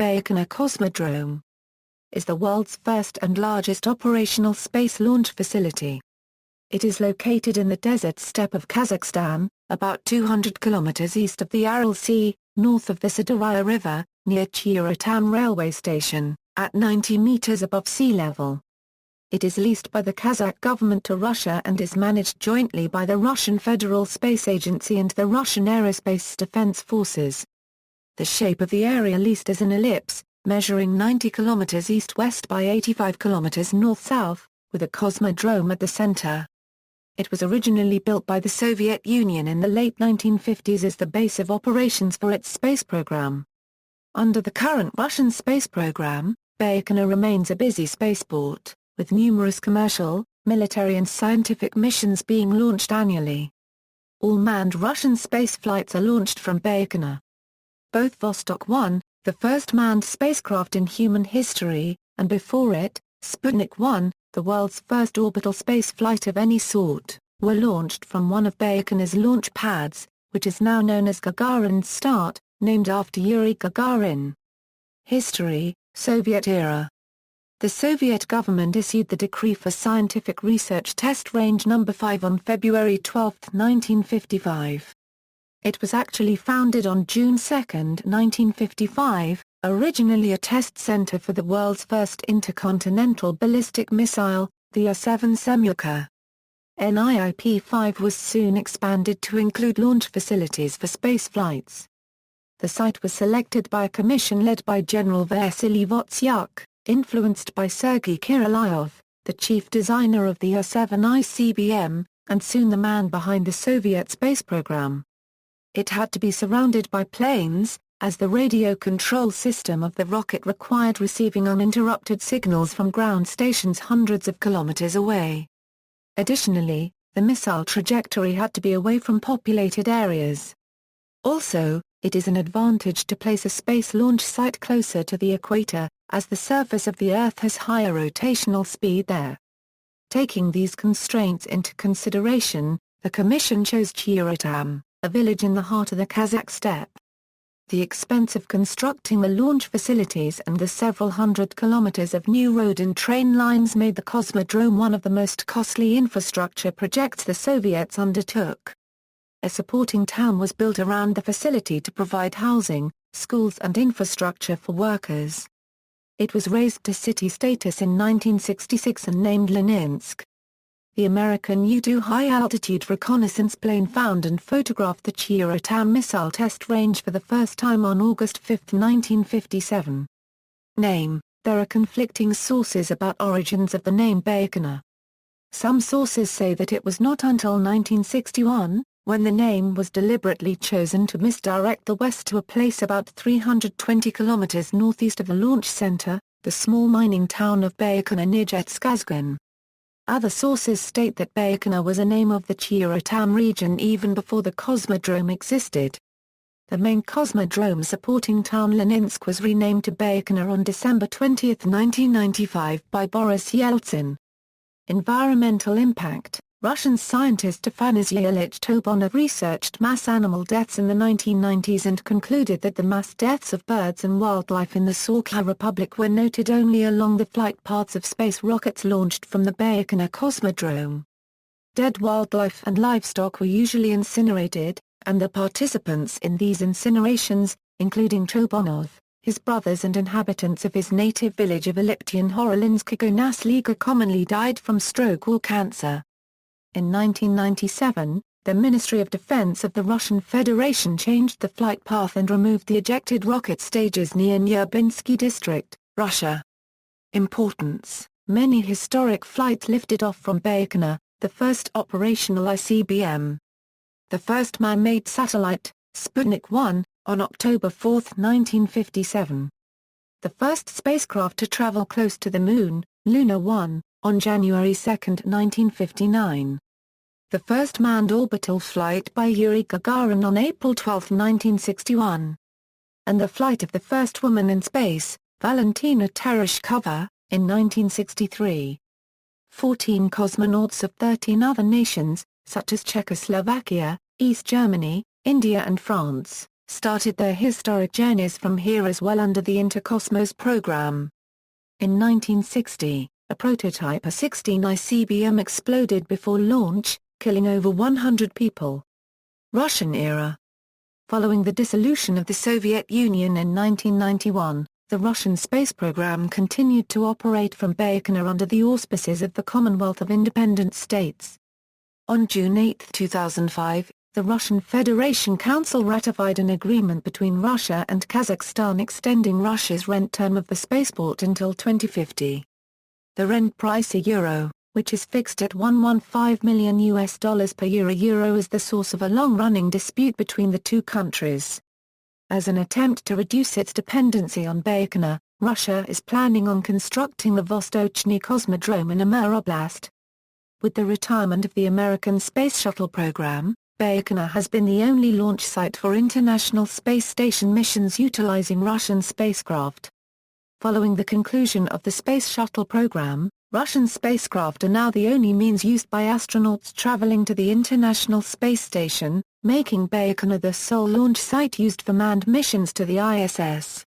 Baikonur Cosmodrome is the world's first and largest operational space launch facility. It is located in the desert steppe of Kazakhstan, about 200 kilometers east of the Aral Sea, north of the Syr Darya River, near Tyuratam railway station, at 90 meters above sea level. It is leased by the Kazakh government to Russia and is managed jointly by the Russian Federal Space Agency and the Russian Aerospace Defence Forces. The shape of the area leased is an ellipse, measuring 90 kilometers east-west by 85 kilometers north-south, with a cosmodrome at the center. It was originally built by the Soviet Union in the late 1950s as the base of operations for its space program. Under the current Russian space program, Bayqoñır remains a busy spaceport, with numerous commercial, military and scientific missions being launched annually. All manned Russian spaceflights are launched from Bayqoñır. Both Vostok 1, the first manned spacecraft in human history, and before it, Sputnik 1, the world's first orbital spaceflight of any sort, were launched from one of Bayqoñır's launch pads, which is now known as Gagarin Start, named after Yuri Gagarin. History: Soviet era. The Soviet government issued the Decree for Scientific Research Test Range No. 5 on February 12, 1955. It was actually founded on June 2, 1955, originally a test center for the world's first intercontinental ballistic missile, the U-7 Semyorka. NIIP-5 was soon expanded to include launch facilities for spaceflights. The site was selected by a commission led by General Vasily Wotsyuk, influenced by Sergei Kirilyov, the chief designer of the U-7 ICBM, and soon the man behind the Soviet space program. It had to be surrounded by planes, as the radio control system of the rocket required receiving uninterrupted signals from ground stations hundreds of kilometers away. Additionally, the missile trajectory had to be away from populated areas. Also, it is an advantage to place a space launch site closer to the equator, as the surface of the Earth has higher rotational speed there. Taking these constraints into consideration, the Commission chose Tyuratam, a village in the heart of the Kazakh steppe. The expense of constructing the launch facilities and the several hundred kilometers of new road and train lines made the Cosmodrome one of the most costly infrastructure projects the Soviets undertook. A supporting town was built around the facility to provide housing, schools and infrastructure for workers. It was raised to city status in 1966 and named Leninsk. The American U-2 high-altitude reconnaissance plane found and photographed the Tyuratam missile test range for the first time on August 5, 1957. Name: there are conflicting sources about origins of the name Bayqoñır. Some sources say that it was not until 1961, when the name was deliberately chosen to misdirect the west to a place about 320 kilometers northeast of the launch center, the small mining town of Baykonur near Kazakh. Other sources state that Bayqoñır was a name of the Tyuratam region even before the Cosmodrome existed. The main Cosmodrome supporting town Leninsk was renamed to Bayqoñır on December 20, 1995 by Boris Yeltsin. Environmental impact: Russian scientist Afanasy Ilyich Tobonov researched mass animal deaths in the 1990s and concluded that the mass deaths of birds and wildlife in the Sakha Republic were noted only along the flight paths of space rockets launched from the Bayqoñır Cosmodrome. Dead wildlife and livestock were usually incinerated, and the participants in these incinerations, including Tobonov, his brothers and inhabitants of his native village of Elyptian Horolinskaya Nasliga, commonly died from stroke or cancer. In 1997, the Ministry of Defense of the Russian Federation changed the flight path and removed the ejected rocket stages near Nurbinsky district, Russia. Importance: many historic flights lifted off from Bayqoñır, the first operational ICBM. The first man-made satellite, Sputnik 1, on October 4, 1957. The first spacecraft to travel close to the Moon, Luna 1, on January 2, 1959. The first manned orbital flight by Yuri Gagarin on April 12, 1961. And the flight of the first woman in space, Valentina Tereshkova, in 1963. 14 cosmonauts of 13 other nations, such as Czechoslovakia, East Germany, India and France, started their historic journeys from here as well under the Intercosmos program. In 1960, a prototype A-16 ICBM exploded before launch, killing over 100 people. Russian era. Following the dissolution of the Soviet Union in 1991, the Russian space program continued to operate from Baykonur under the auspices of the Commonwealth of Independent States. On June 8, 2005, the Russian Federation Council ratified an agreement between Russia and Kazakhstan extending Russia's rent term of the spaceport until 2050. The rent price €1, which is fixed at $115 million per year. Euro is the source of a long-running dispute between the two countries. As an attempt to reduce its dependency on Baikonur, Russia is planning on constructing the Vostochny Cosmodrome in Amur Oblast. With the retirement of the American space shuttle program, Baykonur has been the only launch site for International Space Station missions utilizing Russian spacecraft. Following the conclusion of the space shuttle program, Russian spacecraft are now the only means used by astronauts traveling to the International Space Station, making Baykonur the sole launch site used for manned missions to the ISS.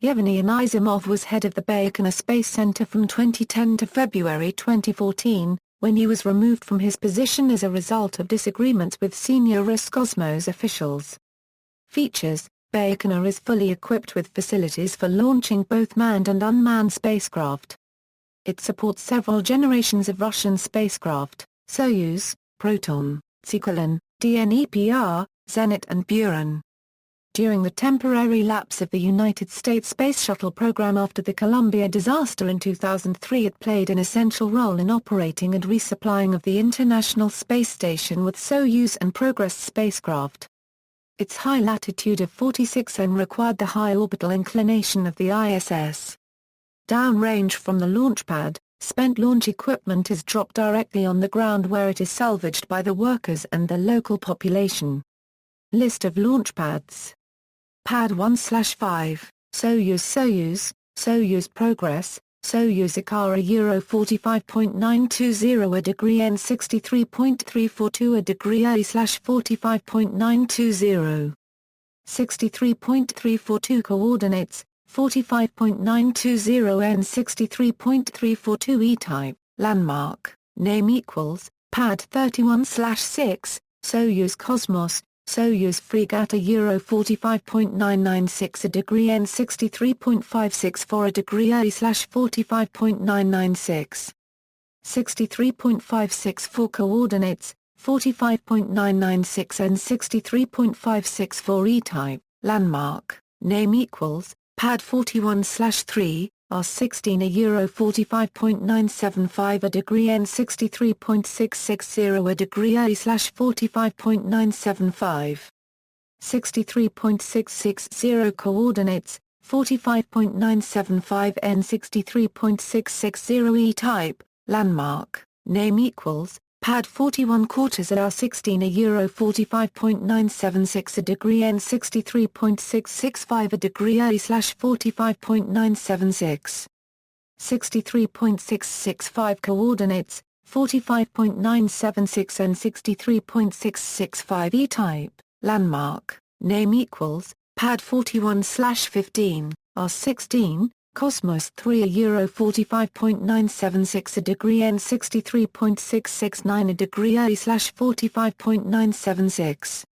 Yevgeny Anisimov was head of the Baykonur Space Center from 2010 to February 2014, when he was removed from his position as a result of disagreements with senior Roscosmos officials. Features: Baykonur is fully equipped with facilities for launching both manned and unmanned spacecraft. It supports several generations of Russian spacecraft: Soyuz, Proton, Tsikhalin, Dnepr, Zenit and Buran. During the temporary lapse of the United States Space Shuttle program after the Columbia disaster in 2003, it played an essential role in operating and resupplying of the International Space Station with Soyuz and Progress spacecraft. Its high latitude of 46 N required the high orbital inclination of the ISS. Downrange from the launch pad, spent launch equipment is dropped directly on the ground where it is salvaged by the workers and the local population. List of launch pads. Pad 1/5, Soyuz, Soyuz Progress, Soyuz Ikara Euro 45.920 a degree N 63.342 a degree A/45.920. 63.342 coordinates, 45.920 N 63.342 E-type, landmark, name equals, Pad 31/6, Soyuz Cosmos, Soyuz Fregata Euro 45.996 a degree N 63.564 a degree A/45.996. 63.564 coordinates, 45.996 N 63.564 E-type, landmark, name equals, Pad 41/3, R16 a Euro 45.975 a degree N 63.660 a degree A/45.975. 63.660 coordinates, 45.975 N 63.660 E-type, landmark, name equals, Pad 41/4 at R16 a Euro 45.976 a degree N 63.665 a degree A/45.976. 63.665 coordinates, 45.976 and 63.665 E-type, landmark, name equals, Pad 41/15, R16, Cosmos 3 a Euro 45.976 a degree N 63.669 a degree A/45.976.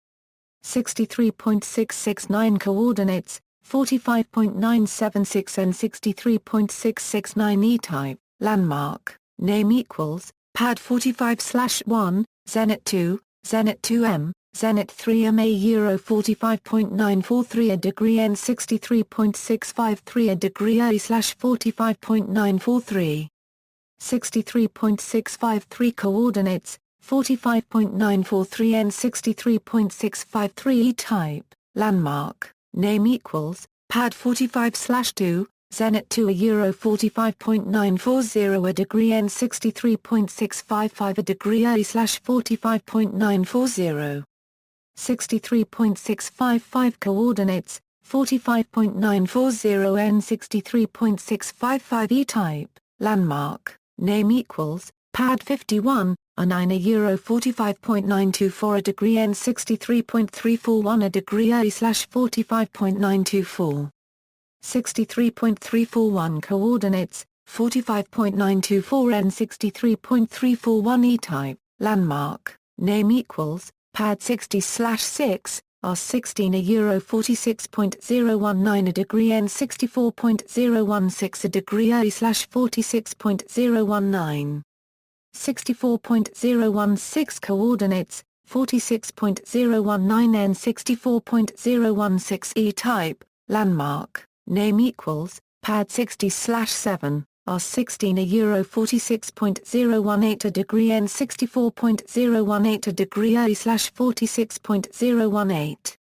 63.669 coordinates, 45.976 and 63.669 E-type, landmark, name equals, Pad 45/1, Zenit 2, Zenit 2M, Zenit 3M a Euro 45.943 a degree N 63.653 a degree A/45.943. 63.653 coordinates, 45.943 N 63.653 E-type, landmark, name equals, Pad 45/2, Zenit 2 a Euro 45.940 a degree N 63.655 a degree A/45.940. 63.655 coordinates, 45.940 N 63.655 E-type, landmark, name equals, Pad 51, A9 a euro 45.924 a degree N 63.341 a degree A/45.924. 63.341 coordinates, 45.924 N 63.341 E-type, landmark, name equals, pad 60/6, R16 a euro 46.019 a degree N 64.016 a degree A/46.019. 64.016 coordinates, 46.019 N 64.016 E-type, landmark, name equals, pad 60/7, R16 a euro 46.018 a degree N 64.018 a degree A/46.018.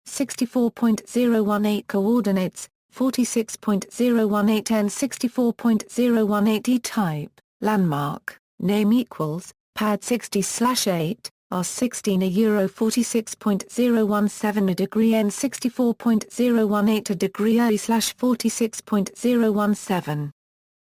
64.018 coordinates, 46.018 N 64.018 E-type, landmark, name equals, pad 60/8, R16 a euro 46.017 a degree N 64.018 a degree A/46.017.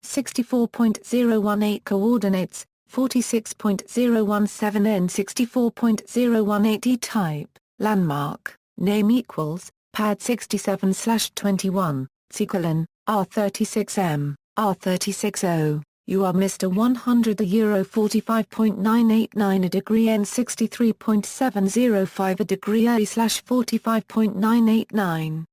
64.018 coordinates, 46.017 N 64.018 E-type, landmark, name equals, pad 67/21, Sequelin, R36M, R36O. You are Mr. 100 a euro 45.989 a degree N 63.705 a degree A/45.989.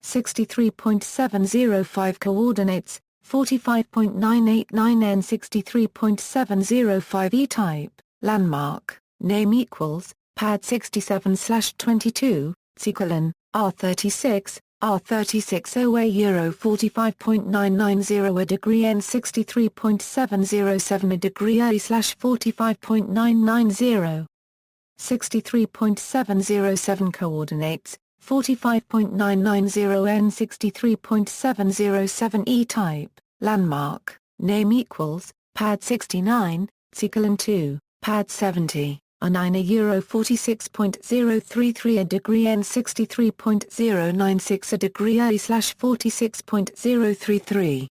63.705 coordinates, 45.989 N 63.705 E-type, landmark, name equals, pad 67/22, Sequelin, R36, R36O a euro 45.990 a degree N 63.707 a degree A/45.990. 63.707 coordinates, 45.990 N 63.707 E-type, landmark, name equals, pad 69, Sequelin 2, pad 70. A9 a euro 46.033 a degree N 63.096 a degree A/46.033.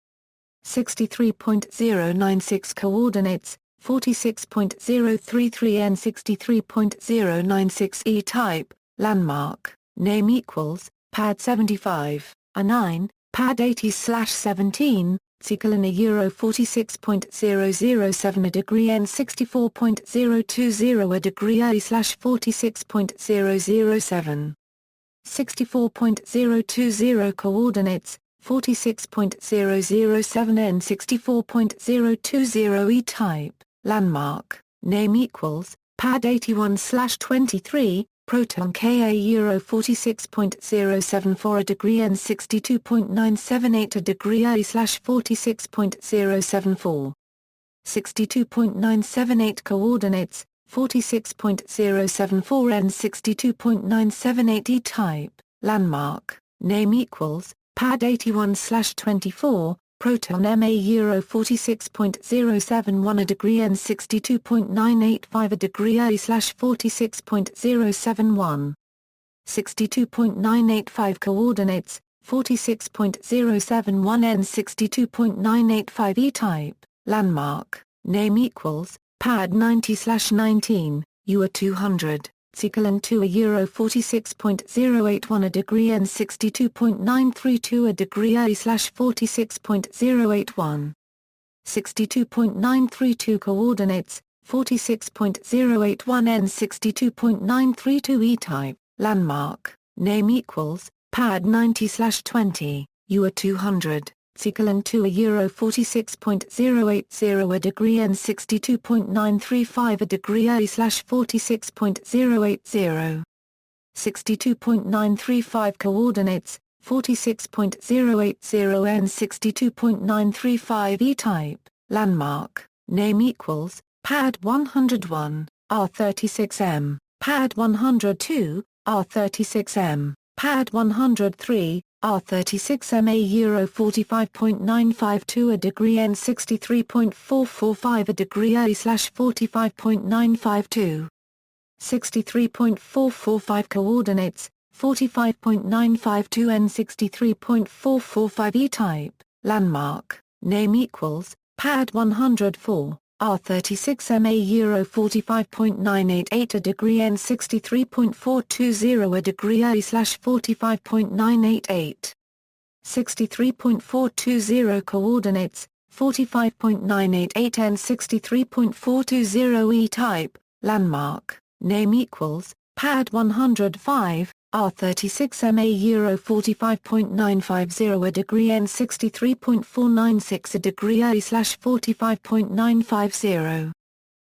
63.096 coordinates, 46.033 N 63.096 E-type, landmark, name equals, pad 75, A9, pad 80/17, Sequelin a euro 46.007 a degree N 64.020 a degree A/46.007. 64.020 coordinates, 46.007 N 64.020 E-type, landmark, name equals, pad 81/23, Proton Ka euro 46.074 a degree N 62.978 a degree A/46.074. 62.978 coordinates, 46.074 N 62.978 E-type, landmark, name equals, pad 81/24, Proton Ma euro 46.071 a degree N 62.985 a degree A/46.071. 62.985 coordinates, 46.071 N 62.985 E-type, landmark, name equals, pad 90/19, you are 200. Sequelin 2 a euro 46.081 a degree N 62.932 a degree A/46.081. 62.932 coordinates, 46.081 N 62.932 E-type, landmark, name equals, pad 90/20, you are 200. Sequelin 2 a euro 46.080 a degree N 62.935 a degree A/46.080. 62.935 coordinates, 46.080 N 62.935 E-type, landmark, name equals, pad 101, R36M, pad 102, R36M, pad 103, R36M a euro 45.952 a degree N 63.445 a degree A/45.952. 63.445 coordinates, 45.952 N 63.445 E-type, landmark, name equals, pad 104, R36 MA Euro 45.988 a degree N 63.420 a degree A slash 45.988. 63.420 coordinates, 45.988 and 63.420 E-type, landmark, name equals, pad 105, R36 MA Euro 45.950 a degree N 63.496 a degree A slash 45.950.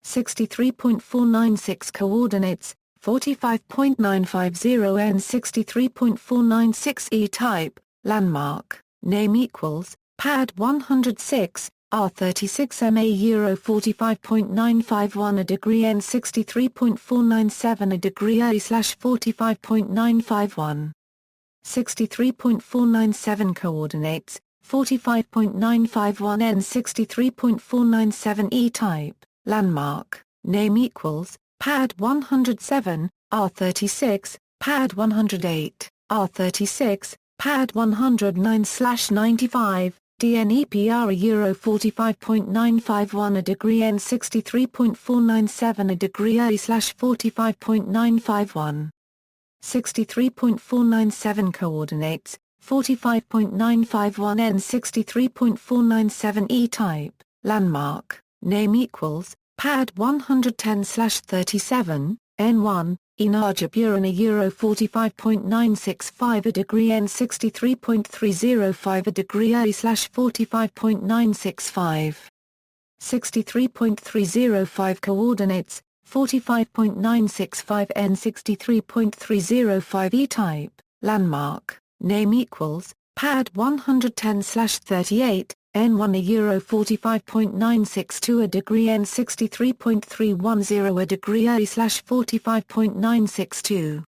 63.496 coordinates, 45.950 and 63.496 E-type, landmark, name equals, pad 106, R36 MA Euro 45.951 a degree N 63.497 a degree A slash 45.951. 63.497 coordinates, 45.951 N 63.497 E-type, landmark, name equals, pad 107, R36, pad 108, R36, pad 109/95, DNEPR Euro 45.951 a degree N 63.497 a degree A slash 45.951. 63.497 coordinates, 45.951 N 63.497 E-type, landmark, name equals, pad 110/37, N1, Inarjaburan a Euro 45.965 a degree N 63.305 a degree A slash 45.965. 63.305 coordinates, 45.965 N 63.305 E-type, landmark, name equals, pad 110/38, N1 a Euro 45.962 a degree N 63.310 a degree A slash 45.962.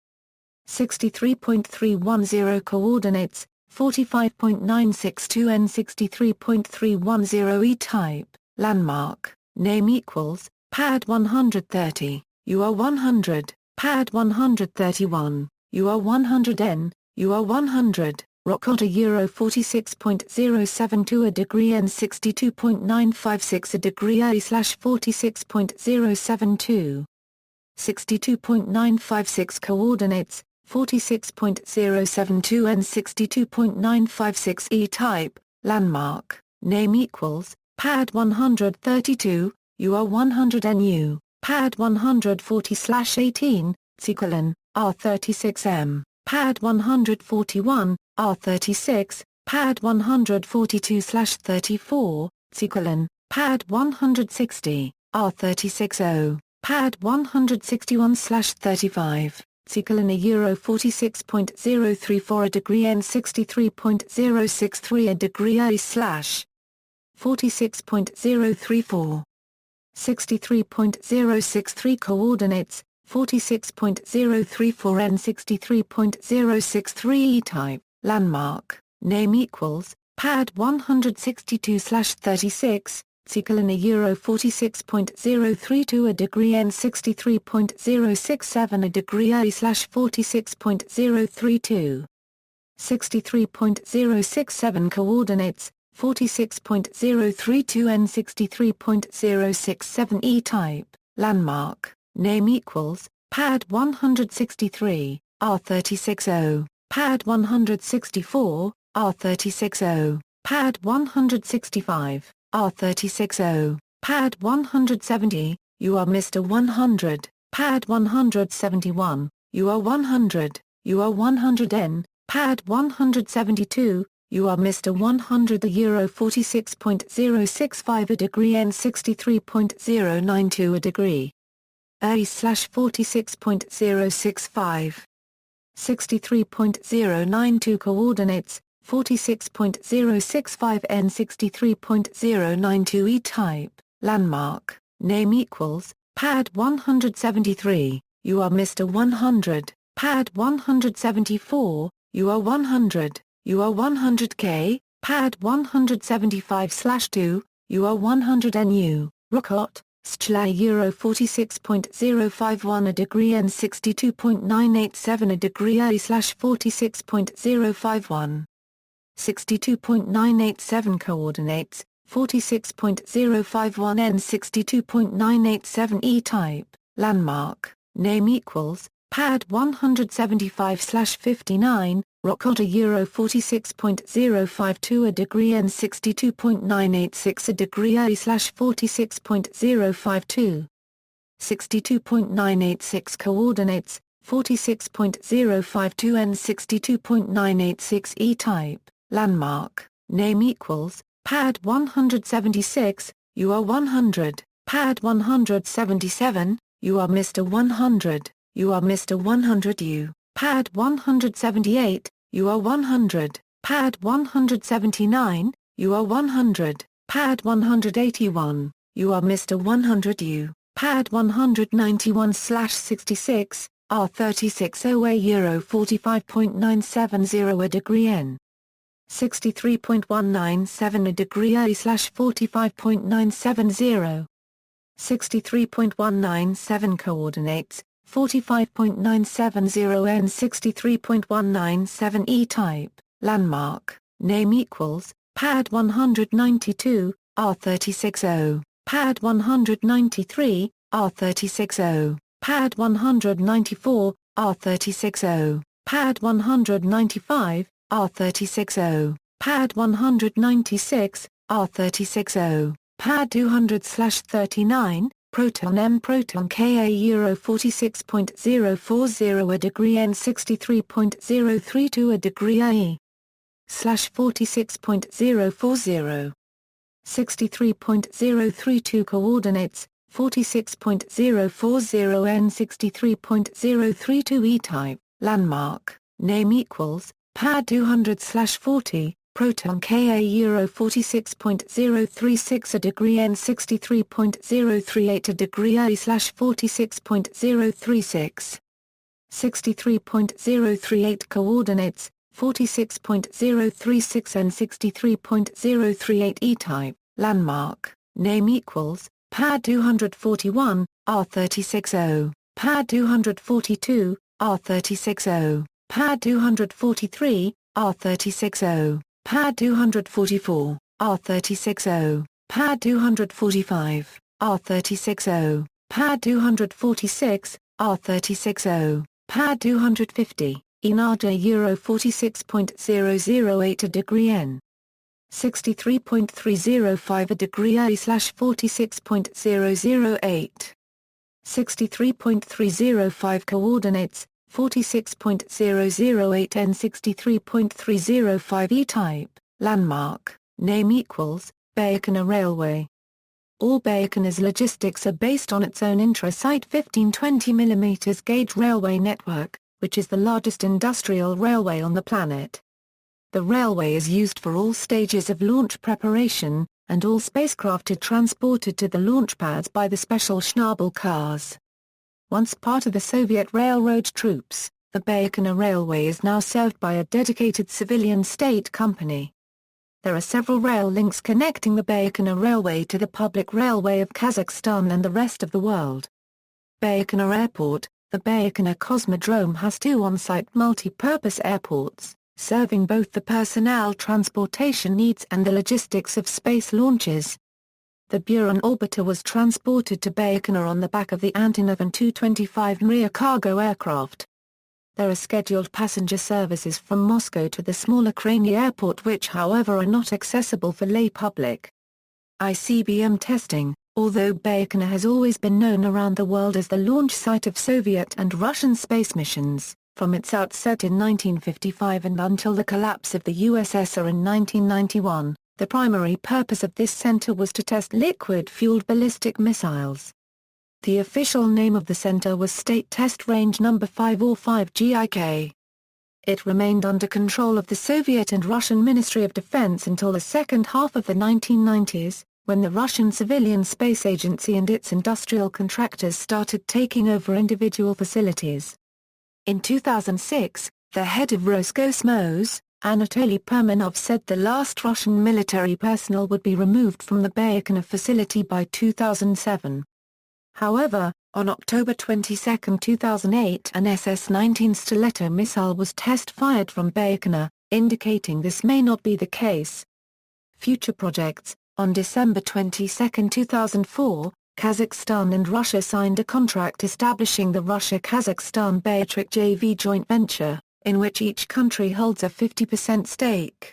63.310 coordinates, 45.962 N 63.310 E-type, landmark, name equals, pad 130, UR 100, pad 131, UR 100 N, UR 100. Rockot a Euro 46.072 a degree N 62.956 a degree A slash 46.072. 62.956 coordinates, 46.072 and 62.956 E-type, landmark, name equals, pad 132, UR 100 NU, pad 140/18, Tsikalen, R36M, pad 141, R36, pad 142/34, Tsikalen, pad 160, R36O, pad 161/35, Tsikalen a Euro 46.034 a degree N 63.063 a degree A slash 46.034. 63.063 coordinates, 46.034 N 63.063 E-type, landmark, name equals, pad 162/36, Tsikalen a Euro 46.032 a degree N 63.067 a degree A slash 46.032. 63.067 coordinates, 46.032 N 63.067 E-type, landmark, name equals, pad 163, R36O, pad 164, R36O, pad 165, R36O, pad 170, UR Mr. 100, pad 171, UR 100, UR 100N, pad 172, UR Mr. 100 the Euro 46.065 a degree N 63.092 a degree. A slash 46.065. 63.092 coordinates, 46.065 N 63.092 E-type, landmark, name equals, pad 173, UR Mr. 100, pad 174, UR 100, UR 100K, pad 175/2, UR 100 NU, Rockot, Schla Euro 46.051 a degree N 62.987 a degree A slash 46.051. 62.987 coordinates, 46.051 N 62.987 E-type, landmark, name equals, pad 175/59, rock otter Euro 46.052 a degree N 62.986 a degree A/46.052. 62.986 coordinates, 46.052 N 62.986 E-type, landmark, name equals, pad 176, you are 100, pad 177, you are Mr. 100, you are Mr. 100 U, pad 178, you are 100, pad 179, you are 100, pad 181, you are Mr. 100 U, pad 191/66, R36 Euro 45.970 a degree N. 63.197 a degree A/45.970. 63.197 coordinates, 45.970 N 63.197 E-type, landmark, name equals, pad 192, R360, pad 193, R360, pad 194, R360, pad 195, R360, pad 196, R360, pad 200/39, Proton M Proton Ka Euro 46.040 a degree N 63.032 a degree AE/46.040. 63.032 coordinates, 46.040 N 63.032 E-type, landmark, name equals, pad 200/40, Proton Ka Euro 46.036 a degree N 63.038 a degree A/46.036. 63.038 coordinates, 46.036 N 63.038 E-type, landmark, name equals, pad 241, R360, pad 242, R360, pad 243, R360, pad 244, R360, pad 245, R360, pad 246, R360, pad 250, Inaja Euro 46.008 a degree N. 63.305 a degree A/46.008. 63.305 coordinates, 46.008 N 63.305 E-type, landmark, name equals, Baykonur Railway. All Baykonur's logistics are based on its own intra-site 15-20 mm gauge railway network, which is the largest industrial railway on the planet. The railway is used for all stages of launch preparation, and all spacecraft are transported to the launch pads by the special Schnabel cars. Once part of the Soviet railroad troops, the Baykonur Railway is now served by a dedicated civilian state company. There are several rail links connecting the Baykonur Railway to the public railway of Kazakhstan and the rest of the world. Baikonur Airport, the Baikonur Cosmodrome has two on-site multi-purpose airports, serving both the personnel transportation needs and the logistics of space launches. The Buran orbiter was transported to Baikonur on the back of the Antonov An-225 Mriya cargo aircraft. There are scheduled passenger services from Moscow to the smaller Krasny airport which however are not accessible for lay public. ICBM testing. Although Baikonur has always been known around the world as the launch site of Soviet and Russian space missions, from its outset in 1955 and until the collapse of the USSR in 1991, the primary purpose of this center was to test liquid-fueled ballistic missiles. The official name of the center was State Test Range No. 505 GIK. It remained under control of the Soviet and Russian Ministry of Defense until the second half of the 1990s, when the Russian Civilian Space Agency and its industrial contractors started taking over individual facilities. In 2006, the head of Roscosmos, Anatoly Permanov said the last Russian military personnel would be removed from the Baykonur facility by 2007. However, on October 22, 2008 an SS-19 Stiletto missile was test-fired from Baykonur, indicating this may not be the case. Future projects. On December 22, 2004, Kazakhstan and Russia signed a contract establishing the Russia-Kazakhstan Baytrik JV joint venture, in which each country holds a 50% stake.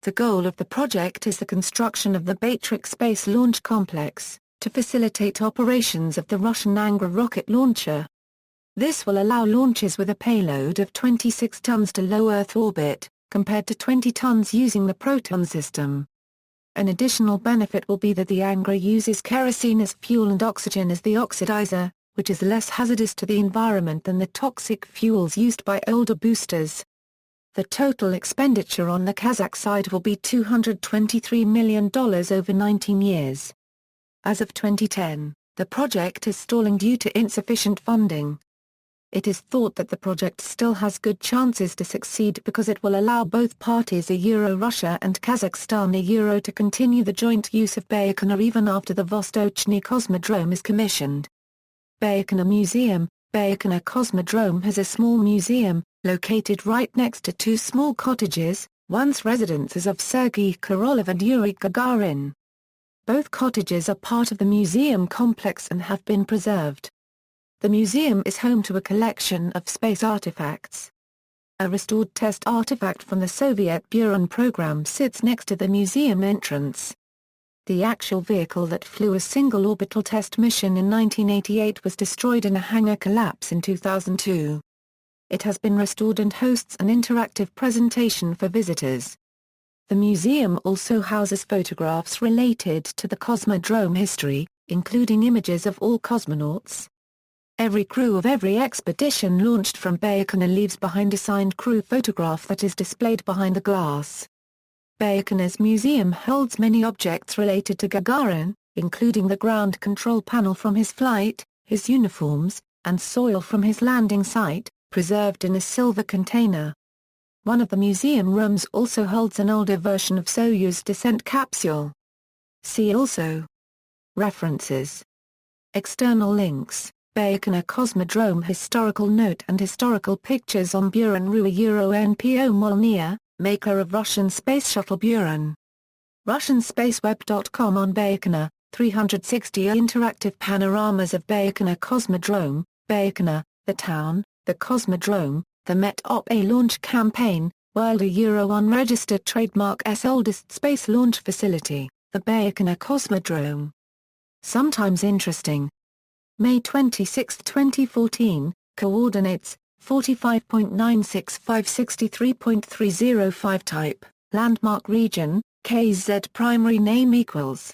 The goal of the project is the construction of the Baytrik Space Launch Complex, to facilitate operations of the Russian Angara rocket launcher. This will allow launches with a payload of 26 tons to low Earth orbit, compared to 20 tons using the Proton system. An additional benefit will be that the Angara uses kerosene as fuel and oxygen as the oxidizer, which is less hazardous to the environment than the toxic fuels used by older boosters. The total expenditure on the Kazakh side will be $223 million over 19 years. As of 2010, the project is stalling due to insufficient funding. It is thought that the project still has good chances to succeed because it will allow both parties Russia and Kazakhstan to continue the joint use of Baykonur even after the Vostochny Cosmodrome is commissioned. Baykonur Museum. Baikonur Cosmodrome has a small museum, located right next to two small cottages, once residences of Sergei Korolev and Yuri Gagarin. Both cottages are part of the museum complex and have been preserved. The museum is home to a collection of space artifacts. A restored test artifact from the Soviet Buran program sits next to the museum entrance. The actual vehicle that flew a single orbital test mission in 1988 was destroyed in a hangar collapse in 2002. It has been restored and hosts an interactive presentation for visitors. The museum also houses photographs related to the Cosmodrome history, including images of all cosmonauts. Every crew of every expedition launched from Baykonur leaves behind a signed crew photograph that is displayed behind the glass. Baykonur's museum holds many objects related to Gagarin, including the ground control panel from his flight, his uniforms, and soil from his landing site, preserved in a silver container. One of the museum rooms also holds an older version of Soyuz descent capsule. See also. References. External links. Baykonur Cosmodrome historical note and historical pictures on Buran Rua NPO Molnia, maker of Russian space shuttle Buran. RussianSpaceweb.com on Baykonur, 360 interactive panoramas of Baykonur Cosmodrome, Baykonur, the town, the Cosmodrome, the Met-Op-A launch campaign, World unregistered trademark S oldest space launch facility, the Baykonur Cosmodrome. Sometimes interesting. May 26, 2014, coordinates, 45.96563.305 type, landmark region, KZ primary name equals.